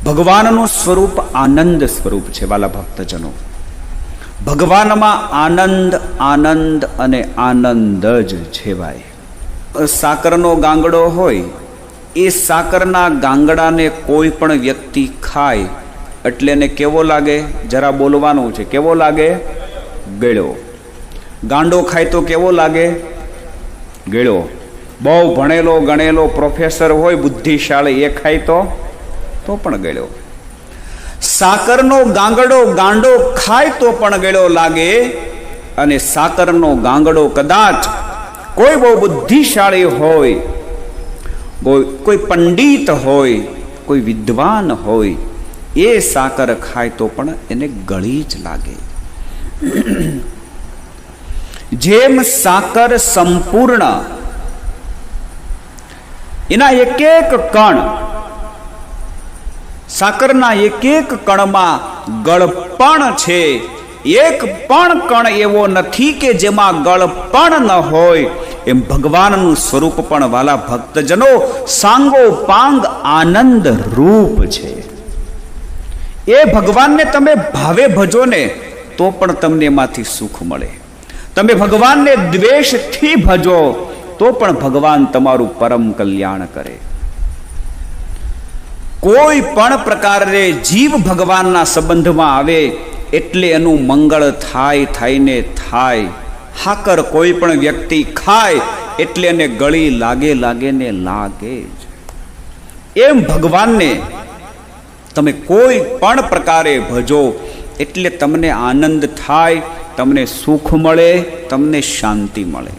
ભગવાનનું સ્વરૂપ આનંદ સ્વરૂપ છે વાલા ભક્તજનો. ભગવાનમાં આનંદ આનંદ અને આનંદ જ છે ભાઈ. સાકરનો ગાંગડો હોય, એ સાકરના ગાંગડાને કોઈ પણ વ્યક્તિ ખાય એટલે એને કેવો લાગે? જરા બોલવાનું છે. કેવો લાગે? ગળ્યો. ગાંડો ખાય તો કેવો લાગે? ગળ્યો. બહુ ભણેલો ગણેલો પ્રોફેસર હોય, બુદ્ધિશાળી, એ ખાય તો પણ ગળ્યો. સાકરનો ગાંગડો ગાંડો ખાય તો પણ ગળ્યો લાગે, અને સાકરનો ગાંગડો કદાચ કોઈ બહુ બુદ્ધિશાળી હોય, કોઈ પંડિત હોય, કોઈ વિદ્વાન હોય, એ સાકર ખાય તો પણ એને ગળી જ લાગે. જેમ સાકર સંપૂર્ણ, એના એક એક કણ, સાકરના એક એક કણમાં ગળપણ છે. એક પણ કણ એવો નથી કે જેમાં ગળપણ ન હોય. એમ ભગવાનનું સ્વરૂપ પણ વાલા ભક્તજનો સાંગો પાંગ આનંદ રૂપ છે. એ ભગવાનને તમે ભાવે ભજો ને તો પણ તમને એમાંથી સુખ મળે. તમે ભગવાનને દ્વેષથી ભજો તો પણ ભગવાન તમારું પરમ કલ્યાણ કરે. કોઈ પણ પ્રકારે જીવ ભગવાનના સંબંધમાં આવે એટલે એનું મંગળ થાય ને થાય. હાકર કોઈ પણ વ્યક્તિ ખાય એટલે એને ગળી લાગે ને લાગે જ. એમ ભગવાનને તમે કોઈ પણ પ્રકારે ભજો એટલે તમને આનંદ થાય, તમને સુખ મળે, તમને શાંતિ મળે.